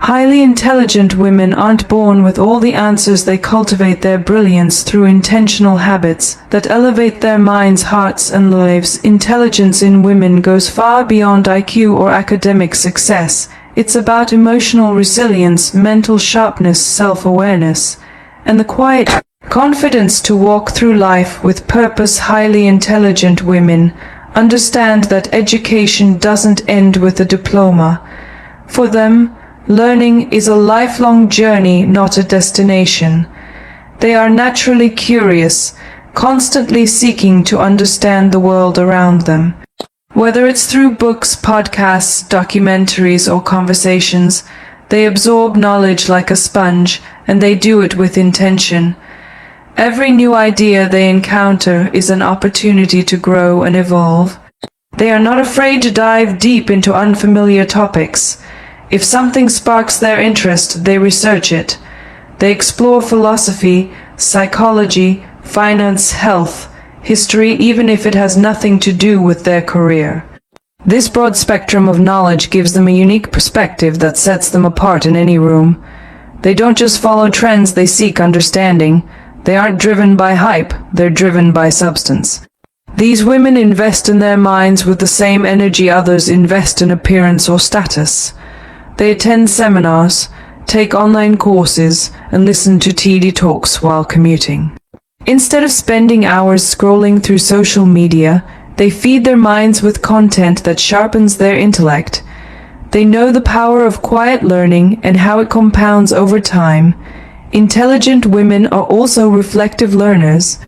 Highly intelligent women aren't born with all the answers. They cultivate their brilliance through intentional habits that elevate their minds, hearts, and lives. Intelligence in women goes far beyond IQ or academic success. It's about emotional resilience, mental sharpness, self-awareness, and the quiet confidence to walk through life with purpose. Highly intelligent women understand that education doesn't end with a diploma. For them, learning is a lifelong journey, not a destination. They are naturally curious, constantly seeking to understand the world around them. Whether it's through books, podcasts, documentaries, or conversations, they absorb knowledge like a sponge, and they do it with intention. Every new idea they encounter is an opportunity to grow and evolve. They are not afraid to dive deep into unfamiliar topics. If something sparks their interest, they research it. They explore philosophy, psychology, finance, health, history, even if it has nothing to do with their career. This broad spectrum of knowledge gives them a unique perspective that sets them apart in any room. They don't just follow trends, they seek understanding. They aren't driven by hype, they're driven by substance. These women invest in their minds with the same energy others invest in appearance or status. They attend seminars, take online courses, and listen to TED Talks while commuting. Instead of spending hours scrolling through social media, they feed their minds with content that sharpens their intellect. They know the power of quiet learning and how it compounds over time. Intelligent women are also reflective learners.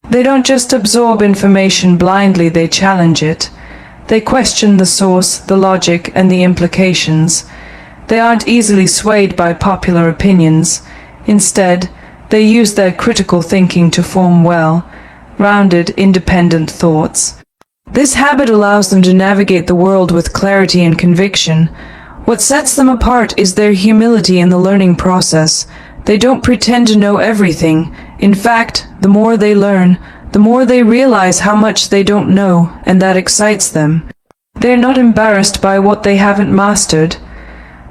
They don't just absorb information blindly, they challenge it. They question the source, the logic, and the implications. They aren't easily swayed by popular opinions. Instead, they use their critical thinking to form well-rounded, independent thoughts. This habit allows them to navigate the world with clarity and conviction. What sets them apart is their humility in the learning process. They don't pretend to know everything. In fact, the more they learn, the more they realize how much they don't know, and that excites them. They're not embarrassed by what they haven't mastered.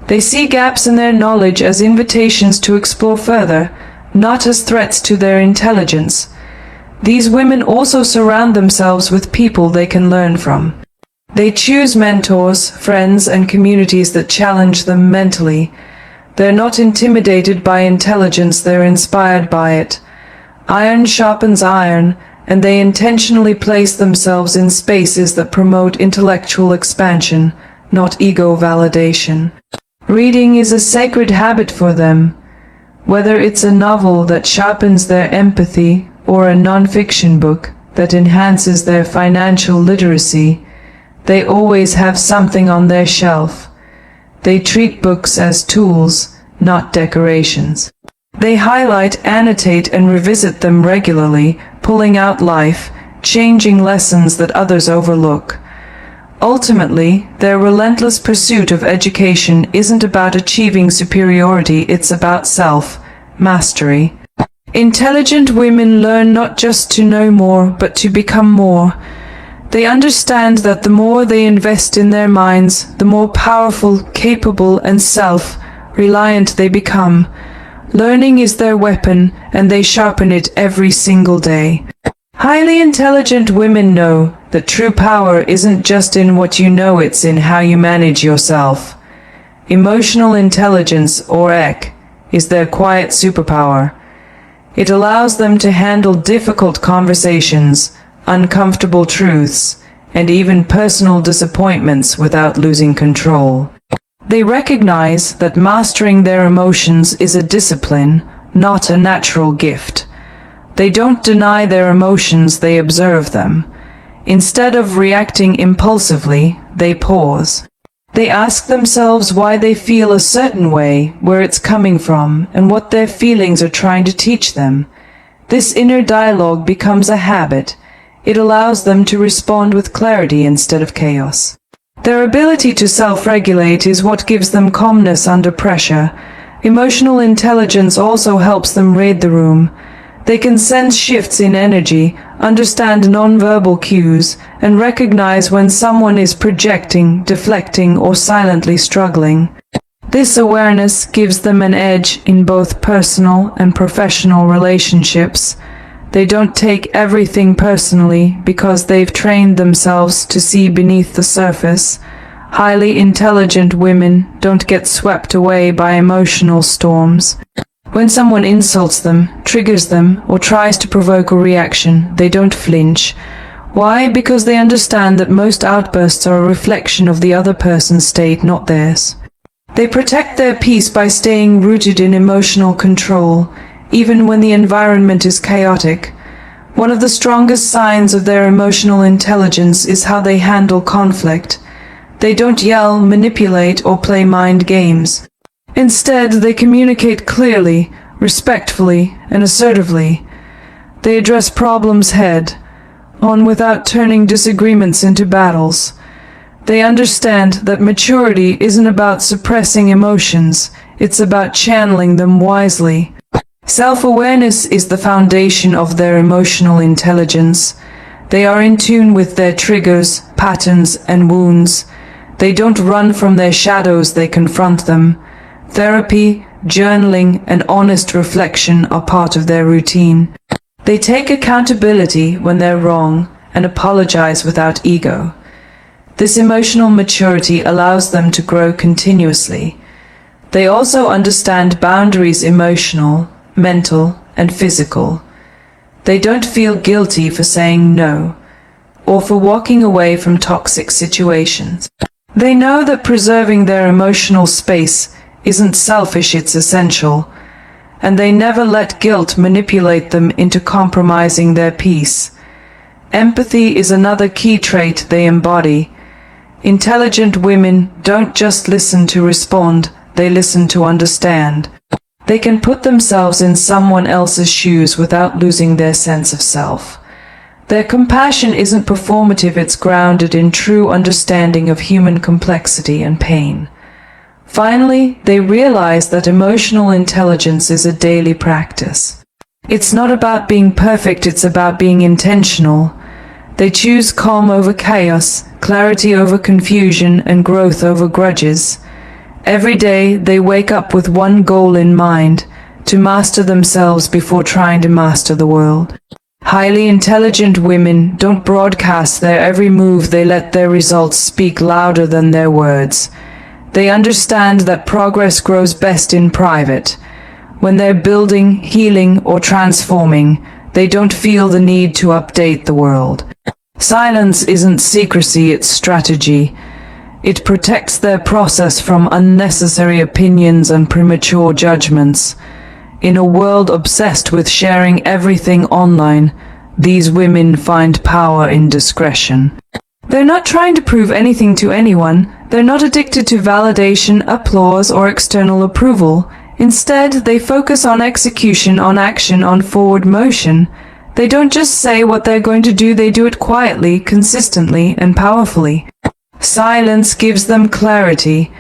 They see gaps in their knowledge as invitations to explore further, not as threats to their intelligence. These women also surround themselves with people they can learn from. They choose mentors, friends, and communities that challenge them mentally. They're not intimidated by intelligence, they're inspired by it. Iron sharpens iron, and they intentionally place themselves in spaces that promote intellectual expansion, not ego validation. Reading is a sacred habit for them. Whether it's a novel that sharpens their empathy or a non-fiction book that enhances their financial literacy, they always have something on their shelf. They treat books as tools, not decorations. They highlight, annotate, and revisit them regularly, pulling out life-changing lessons that others overlook. Ultimately, their relentless pursuit of education isn't about achieving superiority, it's about self-mastery. Intelligent women learn not just to know more, but to become more. They understand that the more they invest in their minds, the more powerful, capable, and self-reliant they become. Learning is their weapon, and they sharpen it every single day. Highly intelligent women know that true power isn't just in what you know, it's in how you manage yourself. Emotional intelligence, or EQ, is their quiet superpower. It allows them to handle difficult conversations, uncomfortable truths, and even personal disappointments without losing control. They recognize that mastering their emotions is a discipline, not a natural gift. They don't deny their emotions, they observe them. Instead of reacting impulsively, they pause. They ask themselves why they feel a certain way, where it's coming from, and what their feelings are trying to teach them. This inner dialogue becomes a habit. It allows them to respond with clarity instead of chaos. Their ability to self-regulate is what gives them calmness under pressure. Emotional intelligence also helps them read the room. They can sense shifts in energy, understand nonverbal cues, and recognize when someone is projecting, deflecting, or silently struggling. This awareness gives them an edge in both personal and professional relationships. They don't take everything personally because they've trained themselves to see beneath the surface. Highly intelligent women don't get swept away by emotional storms. When someone insults them, triggers them, or tries to provoke a reaction, they don't flinch. Why? Because they understand that most outbursts are a reflection of the other person's state, not theirs. They protect their peace by staying rooted in emotional control, even when the environment is chaotic. One of the strongest signs of their emotional intelligence is how they handle conflict. They don't yell, manipulate, or play mind games. Instead, they communicate clearly, respectfully, and assertively. They address problems head-on without turning disagreements into battles. They understand that maturity isn't about suppressing emotions, it's about channeling them wisely. Self-awareness is the foundation of their emotional intelligence. They are in tune with their triggers, patterns, and wounds. They don't run from their shadows, they confront them. Therapy, journaling, and honest reflection are part of their routine. They take accountability when they're wrong and apologize without ego. This emotional maturity allows them to grow continuously. They also understand boundaries: emotional, mental, and physical. They don't feel guilty for saying no, or for walking away from toxic situations. They know that preserving their emotional space isn't selfish, it's essential, and they never let guilt manipulate them into compromising their peace. Empathy is another key trait they embody. Intelligent women don't just listen to respond, they listen to understand. They can put themselves in someone else's shoes without losing their sense of self. Their compassion isn't performative, it's grounded in true understanding of human complexity and pain. Finally, they realize that emotional intelligence is a daily practice. It's not about being perfect, it's about being intentional. They choose calm over chaos, clarity over confusion, and growth over grudges. Every day, they wake up with one goal in mind: to master themselves before trying to master the world. Highly intelligent women don't broadcast their every move, they let their results speak louder than their words. They understand that progress grows best in private. When they're building, healing, or transforming, they don't feel the need to update the world. Silence isn't secrecy, it's strategy. It protects their process from unnecessary opinions and premature judgments. In a world obsessed with sharing everything online, these women find power in discretion. They're not trying to prove anything to anyone. They're not addicted to validation, applause, or external approval. Instead, they focus on execution, on action, on forward motion. They don't just say what they're going to do, they do it quietly, consistently, and powerfully. Silence gives them clarity.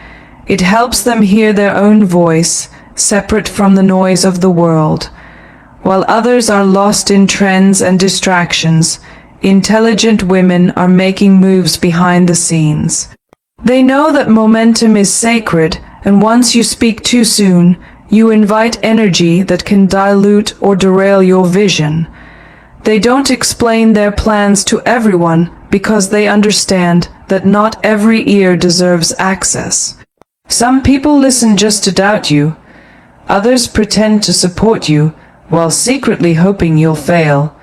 It helps them hear their own voice, separate from the noise of the world. While others are lost in trends and distractions, intelligent women are making moves behind the scenes. They know that momentum is sacred, and once you speak too soon, you invite energy that can dilute or derail your vision. They don't explain their plans to everyone because they understand that not every ear deserves access. Some people listen just to doubt you. Others pretend to support you while secretly hoping you'll fail.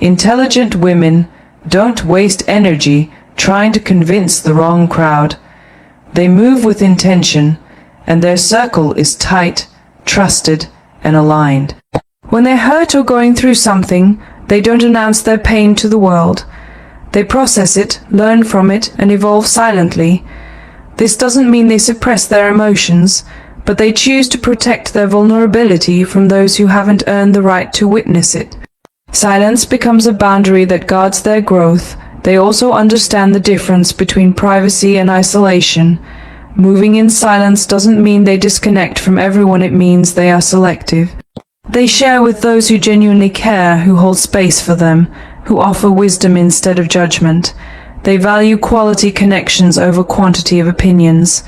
Intelligent women don't waste energy trying to convince the wrong crowd. They move with intention, and their circle is tight, trusted, and aligned. When they're hurt or going through something, they don't announce their pain to the world. They process it, learn from it, and evolve silently. This doesn't mean they suppress their emotions, but they choose to protect their vulnerability from those who haven't earned the right to witness it. Silence becomes a boundary that guards their growth. They also understand the difference between privacy and isolation. Moving in silence doesn't mean they disconnect from everyone, it means they are selective. They share with those who genuinely care, who hold space for them, who offer wisdom instead of judgment. They value quality connections over quantity of opinions.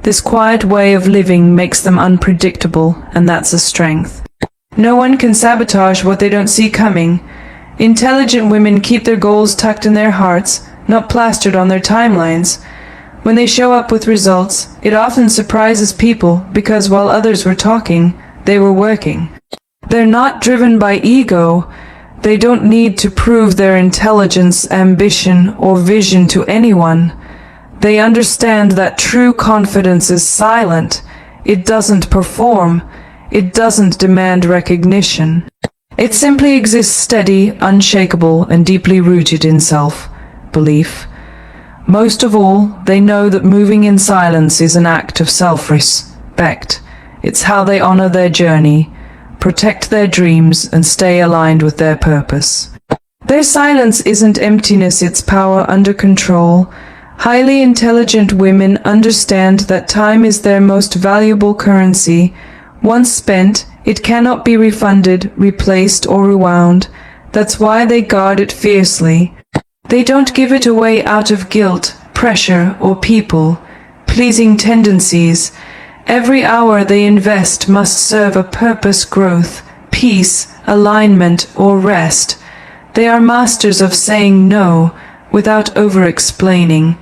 This quiet way of living makes them unpredictable, and that's a strength. No one can sabotage what they don't see coming. Intelligent women keep their goals tucked in their hearts, not plastered on their timelines. When they show up with results, it often surprises people because while others were talking, they were working. They're not driven by ego. They don't need to prove their intelligence, ambition, or vision to anyone. They understand that true confidence is silent. It doesn't perform. It doesn't demand recognition. It simply exists steady, unshakable, and deeply rooted in self-belief. Most of all, they know that moving in silence is an act of self-respect. It's how they honor their journey, protect their dreams, and stay aligned with their purpose. Their silence isn't emptiness, it's power under control. Highly intelligent women understand that time is their most valuable currency. Once spent, it cannot be refunded, replaced, or rewound. That's why they guard it fiercely. They don't give it away out of guilt, pressure, or people-pleasing tendencies. Every hour they invest must serve a purpose: growth, peace, alignment, or rest. They are masters of saying no without over-explaining.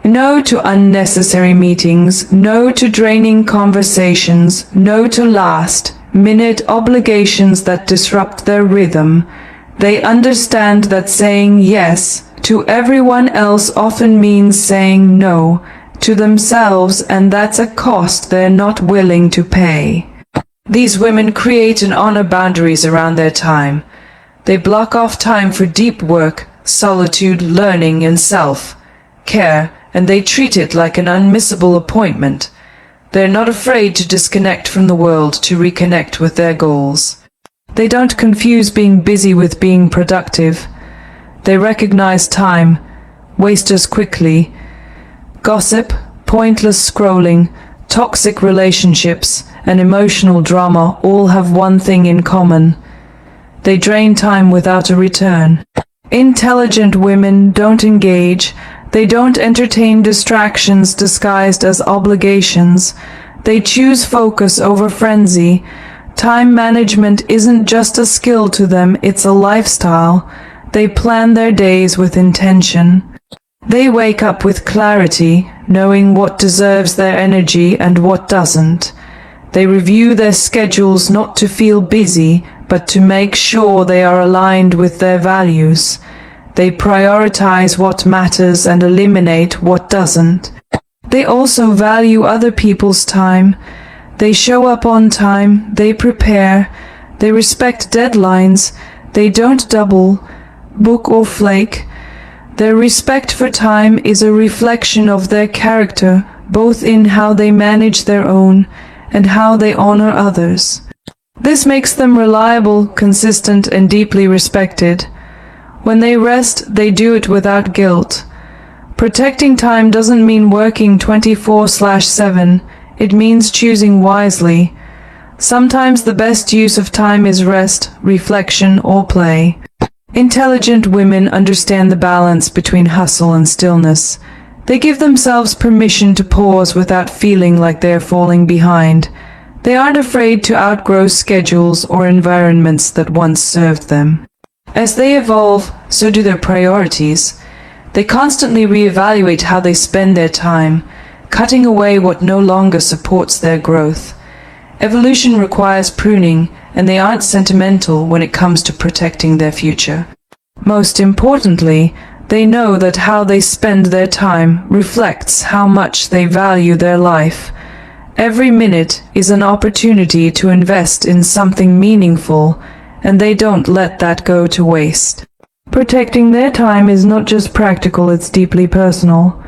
No to unnecessary meetings, no to draining conversations, no to last-minute obligations that disrupt their rhythm. They understand that saying yes to everyone else often means saying no to themselves, and that's a cost they're not willing to pay. These women create and honor boundaries around their time. They block off time for deep work, solitude, learning, and self-care, and they treat it like an unmissable appointment. They're not afraid to disconnect from the world to reconnect with their goals. They don't confuse being busy with being productive. They recognize time wasters quickly. Gossip, pointless scrolling, toxic relationships, and emotional drama all have one thing in common. They drain time without a return. Intelligent women don't engage. They don't entertain distractions disguised as obligations. They choose focus over frenzy. Time management isn't just a skill to them, it's a lifestyle. They plan their days with intention. They wake up with clarity, knowing what deserves their energy and what doesn't. They review their schedules not to feel busy, but to make sure they are aligned with their values. They prioritize what matters and eliminate what doesn't. They also value other people's time. They show up on time, they prepare, they respect deadlines, they don't double, book or flake. Their respect for time is a reflection of their character, both in how they manage their own and how they honor others. This makes them reliable, consistent, and deeply respected. When they rest, they do it without guilt. Protecting time doesn't mean working 24/7. It means choosing wisely. Sometimes the best use of time is rest, reflection, or play. Intelligent women understand the balance between hustle and stillness. They give themselves permission to pause without feeling like they are falling behind. They aren't afraid to outgrow schedules or environments that once served them. As they evolve, so do their priorities. They constantly reevaluate how they spend their time, cutting away what no longer supports their growth. Evolution requires pruning, and they aren't sentimental when it comes to protecting their future. Most importantly, they know that how they spend their time reflects how much they value their life. Every minute is an opportunity to invest in something meaningful, and they don't let that go to waste. Protecting their time is not just practical, it's deeply personal.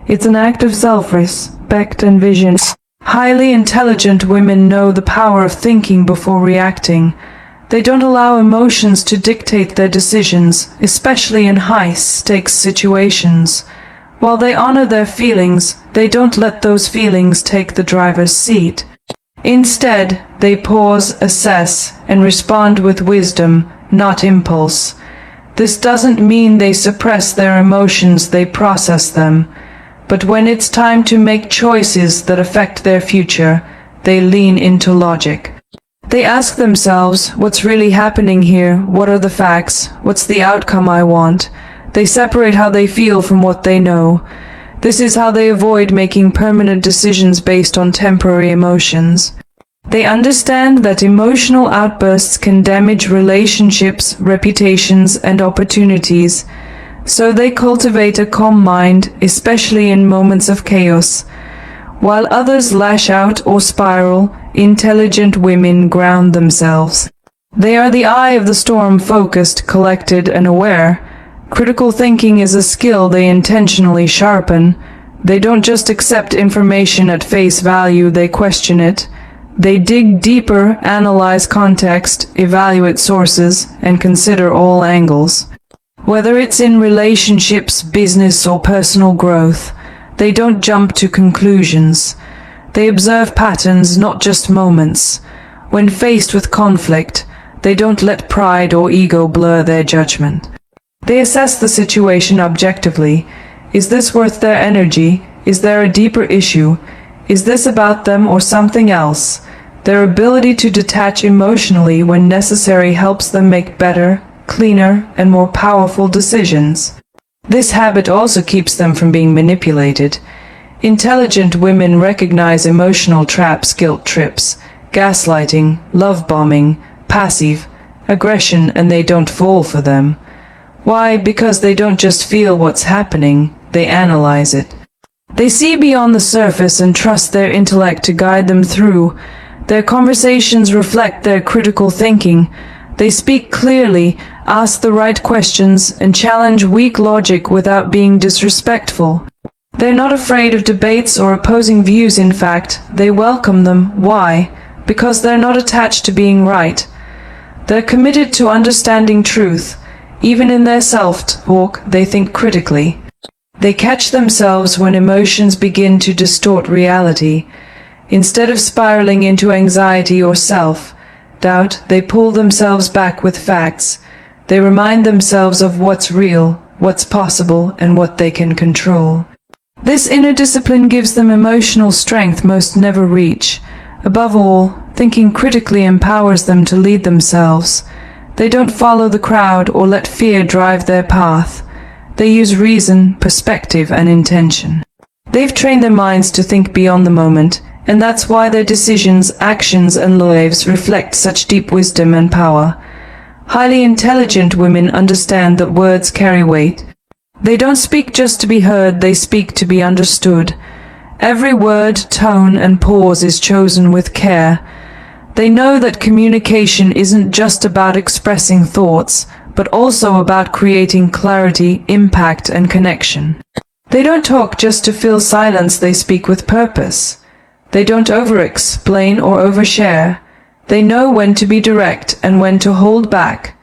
It's an act of self-respect and vision. Highly intelligent women know the power of thinking before reacting. They don't allow emotions to dictate their decisions, especially in high-stakes situations. While they honor their feelings, they don't let those feelings take the driver's seat. Instead, they pause, assess, and respond with wisdom, not impulse. This doesn't mean they suppress their emotions, they process them. But when it's time to make choices that affect their future, they lean into logic. They ask themselves, what's really happening here? What are the facts? What's the outcome I want? They separate how they feel from what they know. This is how they avoid making permanent decisions based on temporary emotions. They understand that emotional outbursts can damage relationships, reputations, and opportunities. So they cultivate a calm mind, especially in moments of chaos. While others lash out or spiral, intelligent women ground themselves. They are the eye of the storm, focused, collected, and aware. Critical thinking is a skill they intentionally sharpen. They don't just accept information at face value, they question it. They dig deeper, analyze context, evaluate sources, and consider all angles. Whether it's in relationships, business, or personal growth, they don't jump to conclusions. They observe patterns, not just moments. When faced with conflict, they don't let pride or ego blur their judgment. They assess the situation objectively. Is this worth their energy? Is there a deeper issue? Is this about them or something else? Their ability to detach emotionally when necessary helps them make better, cleaner, and more powerful decisions. This habit also keeps them from being manipulated. Intelligent women recognize emotional traps, guilt trips, gaslighting, love bombing, passive aggression, and they don't fall for them. Why? Because they don't just feel what's happening, they analyze it. They see beyond the surface and trust their intellect to guide them through. Their conversations reflect their critical thinking. They speak clearly, ask the right questions, and challenge weak logic without being disrespectful. They're not afraid of debates or opposing views. In fact, they welcome them. Why? Because they're not attached to being right. They're committed to understanding truth. Even in their self-talk, they think critically. They catch themselves when emotions begin to distort reality. Instead of spiraling into anxiety or self-doubt, they pull themselves back with facts. They remind themselves of what's real, what's possible, and what they can control. This inner discipline gives them emotional strength most never reach. Above all, thinking critically empowers them to lead themselves. They don't follow the crowd or let fear drive their path. They use reason, perspective, and intention. They've trained their minds to think beyond the moment, and that's why their decisions, actions, and lives reflect such deep wisdom and power. Highly intelligent women understand that words carry weight. They don't speak just to be heard, they speak to be understood. Every word, tone, and pause is chosen with care. They know that communication isn't just about expressing thoughts, but also about creating clarity, impact, and connection. They don't talk just to fill silence, they speak with purpose. They don't over-explain or overshare. They know when to be direct and when to hold back.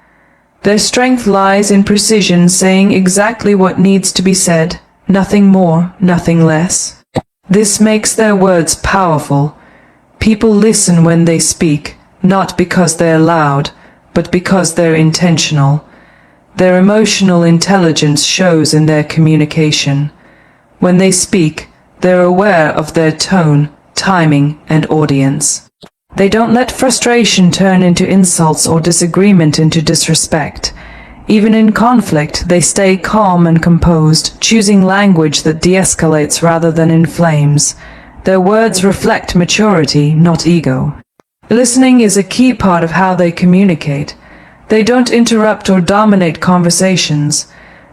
Their strength lies in precision, saying exactly what needs to be said, nothing more, nothing less. This makes their words powerful. People listen when they speak, not because they're loud, but because they're intentional. Their emotional intelligence shows in their communication. When they speak, they're aware of their tone, timing, and audience. They don't let frustration turn into insults or disagreement into disrespect. Even in conflict, they stay calm and composed, choosing language that de-escalates rather than inflames. Their words reflect maturity, not ego. Listening is a key part of how they communicate. They don't interrupt or dominate conversations.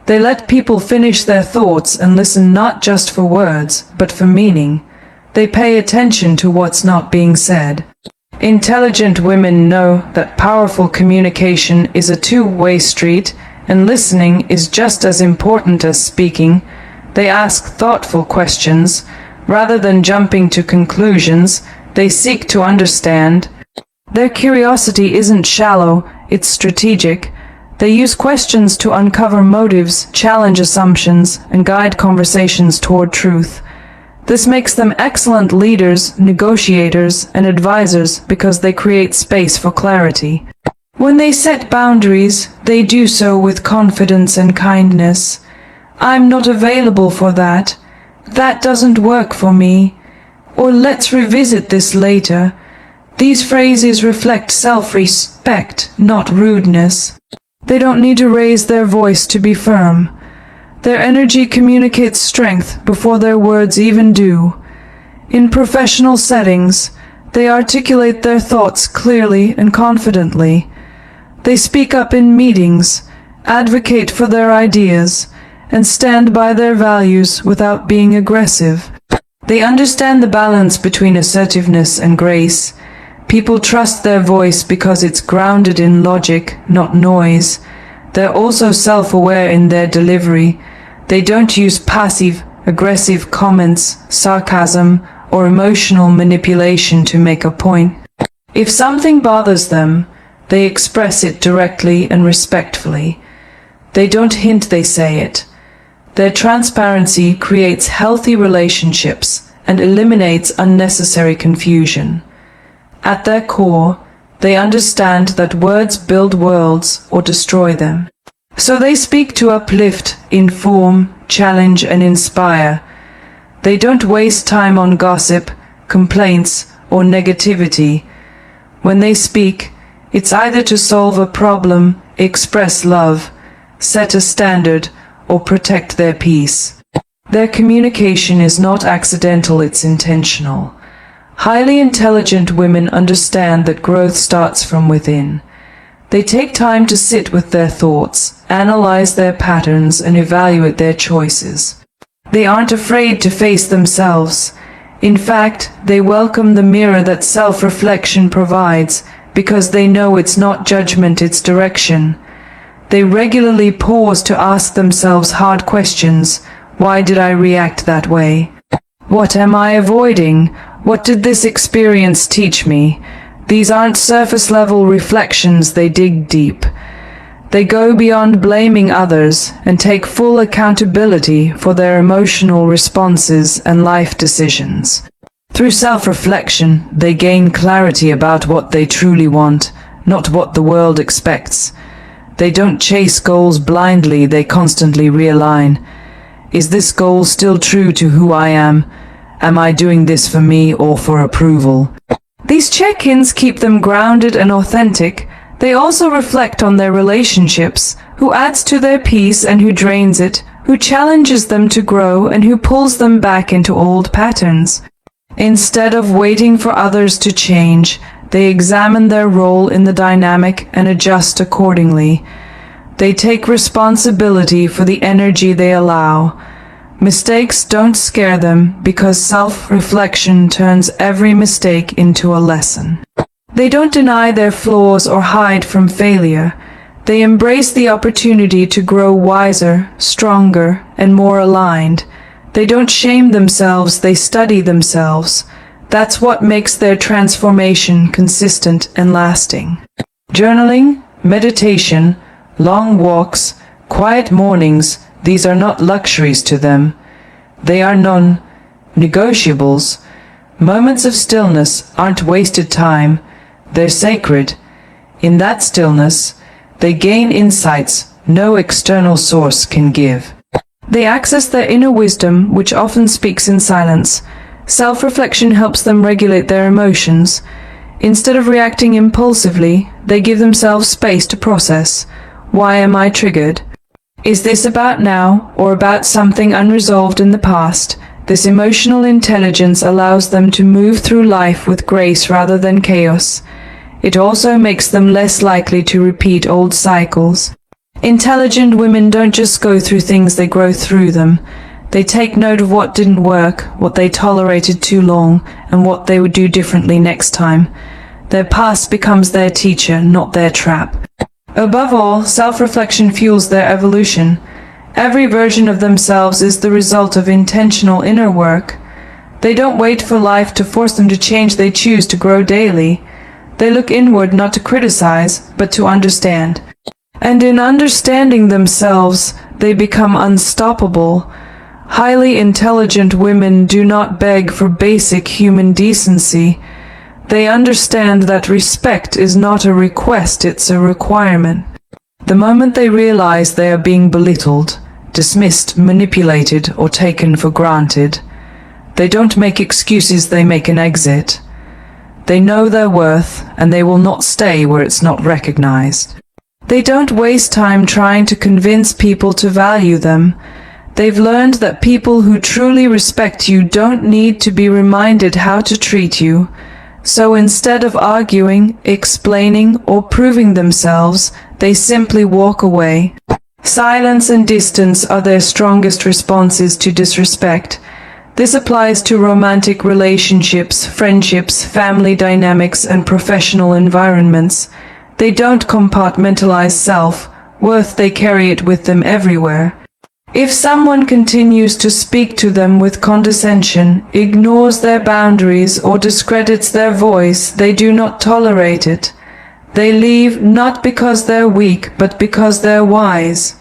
They let people finish their thoughts and listen not just for words, but for meaning. They pay attention to what's not being said. Intelligent women know that powerful communication is a two-way street, and listening is just as important as speaking. They ask thoughtful questions. Rather than jumping to conclusions, they seek to understand. Their curiosity isn't shallow, it's strategic. They use questions to uncover motives, challenge assumptions, and guide conversations toward truth. This makes them excellent leaders, negotiators, and advisors because they create space for clarity. When they set boundaries, they do so with confidence and kindness. I'm not available for that. "That doesn't work for me," or "Let's revisit this later." These phrases reflect self-respect, not rudeness. They don't need to raise their voice to be firm. Their energy communicates strength before their words even do. In professional settings, they articulate their thoughts clearly and confidently. They speak up in meetings, advocate for their ideas, and stand by their values without being aggressive. They understand the balance between assertiveness and grace. People trust their voice because it's grounded in logic, not noise. They're also self-aware in their delivery. They don't use passive, aggressive comments, sarcasm, or emotional manipulation to make a point. If something bothers them, they express it directly and respectfully. They don't hint, they say it. Their transparency creates healthy relationships and eliminates unnecessary confusion. At their core, they understand that words build worlds or destroy them. So they speak to uplift, inform, challenge, and inspire. They don't waste time on gossip, complaints, or negativity. When they speak, it's either to solve a problem, express love, set a standard, or protect their peace. Their communication is not accidental, it's intentional. Highly intelligent women understand that growth starts from within. They take time to sit with their thoughts, analyze their patterns, and evaluate their choices. They aren't afraid to face themselves. In fact, they welcome the mirror that self-reflection provides because they know it's not judgment, it's direction. They regularly pause to ask themselves hard questions. Why did I react that way? What am I avoiding? What did this experience teach me? These aren't surface-level reflections, they dig deep. They go beyond blaming others and take full accountability for their emotional responses and life decisions. Through self-reflection, they gain clarity about what they truly want, not what the world expects. They don't chase goals blindly, they constantly realign. Is this goal still true to who I am? Am I doing this for me or for approval? These check-ins keep them grounded and authentic. They also reflect on their relationships, who adds to their peace and who drains it, who challenges them to grow and who pulls them back into old patterns. Instead of waiting for others to change, they examine their role in the dynamic and adjust accordingly. They take responsibility for the energy they allow. Mistakes don't scare them because self-reflection turns every mistake into a lesson. They don't deny their flaws or hide from failure. They embrace the opportunity to grow wiser, stronger, and more aligned. They don't shame themselves, they study themselves. That's what makes their transformation consistent and lasting. Journaling, meditation, long walks, quiet mornings, these are not luxuries to them. They are non-negotiables. Moments of stillness aren't wasted time. They're sacred. In that stillness, they gain insights no external source can give. They access their inner wisdom, which often speaks in silence. Self-reflection helps them regulate their emotions. Instead of reacting impulsively, they give themselves space to process. Why am I triggered? Is this about now or about something unresolved in the past? This emotional intelligence allows them to move through life with grace rather than chaos. It also makes them less likely to repeat old cycles. Intelligent women don't just go through things, they grow through them. They take note of what didn't work, what they tolerated too long, and what they would do differently next time. Their past becomes their teacher, not their trap. Above all, self-reflection fuels their evolution. Every version of themselves is the result of intentional inner work. They don't wait for life to force them to change, they choose to grow daily. They look inward not to criticize, but to understand. And in understanding themselves, they become unstoppable. Highly intelligent women do not beg for basic human decency. They understand that respect is not a request, it's a requirement. The moment they realize they are being belittled, dismissed, manipulated, or taken for granted. They don't make excuses, they make an exit. They know their worth, and they will not stay where it's not recognized. They don't waste time trying to convince people to value them. They've learned that people who truly respect you don't need to be reminded how to treat you. So instead of arguing, explaining, or proving themselves, they simply walk away. Silence and distance are their strongest responses to disrespect. This applies to romantic relationships, friendships, family dynamics, and professional environments. They don't compartmentalize self-worth, they carry it with them everywhere. If someone continues to speak to them with condescension, ignores their boundaries, or discredits their voice, they do not tolerate it. They leave not because they're weak, but because they're wise.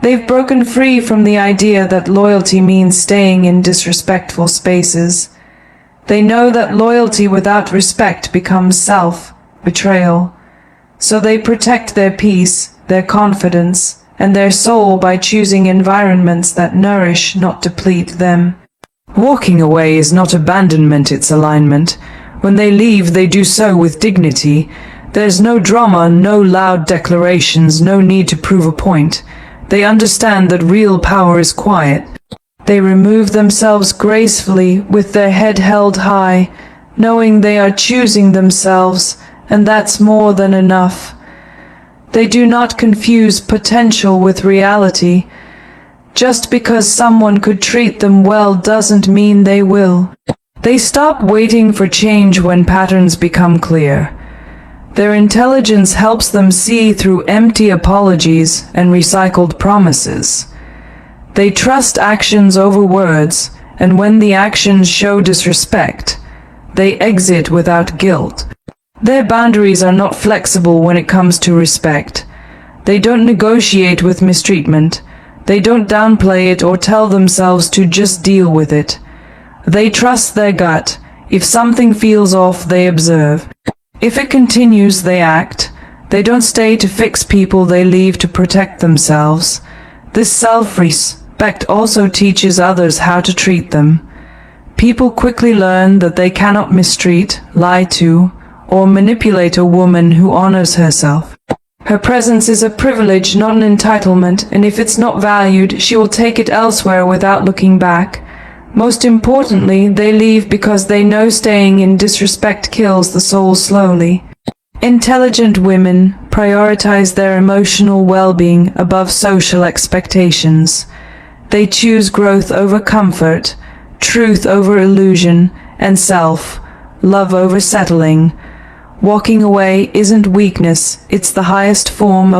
They've broken free from the idea that loyalty means staying in disrespectful spaces. They know that loyalty without respect becomes self-betrayal. So they protect their peace, their confidence, and their soul by choosing environments that nourish, not deplete them. Walking away is not abandonment, it's alignment. When they leave, they do so with dignity. There's no drama, no loud declarations, no need to prove a point. They understand that real power is quiet. They remove themselves gracefully, with their head held high, knowing they are choosing themselves, and that's more than enough. They do not confuse potential with reality. Just because someone could treat them well doesn't mean they will. They stop waiting for change when patterns become clear. Their intelligence helps them see through empty apologies and recycled promises. They trust actions over words, and when the actions show disrespect, they exit without guilt. Their boundaries are not flexible when it comes to respect. They don't negotiate with mistreatment. They don't downplay it or tell themselves to just deal with it. They trust their gut. If something feels off, they observe. If it continues, they act. They don't stay to fix people, they leave to protect themselves. This self-respect also teaches others how to treat them. People quickly learn that they cannot mistreat, lie to, or manipulate a woman who honors herself. Her presence is a privilege, not an entitlement, and if it's not valued, she will take it elsewhere without looking back. Most importantly, they leave because they know staying in disrespect kills the soul slowly. Intelligent women prioritize their emotional well-being above social expectations. They choose growth over comfort, truth over illusion, and self-love over settling. Walking away isn't weakness, it's the highest form of